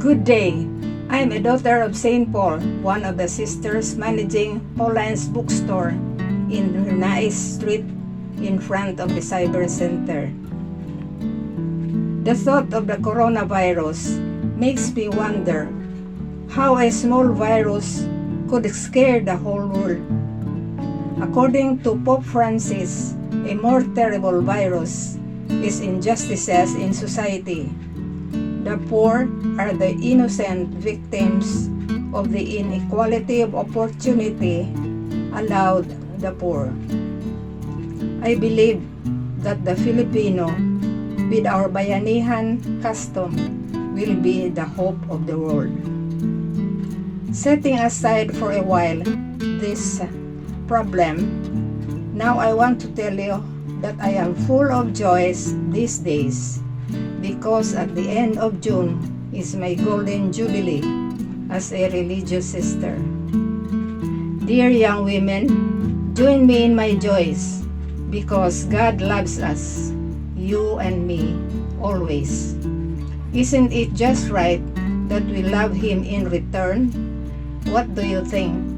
Good day. I'm a daughter of St. Paul, one of the sisters managing Pauline's bookstore in Nice Street in front of the Cyber Center. The thought of the coronavirus makes me wonder how a small virus could scare the whole world. According to Pope Francis, a more terrible virus is injustices in society. The poor are the innocent victims of the inequality of opportunity allowed the poor. I believe that the Filipino, with our bayanihan custom, will be the hope of the world. Setting aside for a while this problem, now I want to tell you that I am full of joys these days, because at the end of June is my golden jubilee as a religious sister. Dear young women, join me in my joys, because God loves us, you and me, always. Isn't it just right that we love Him in return? What do you think?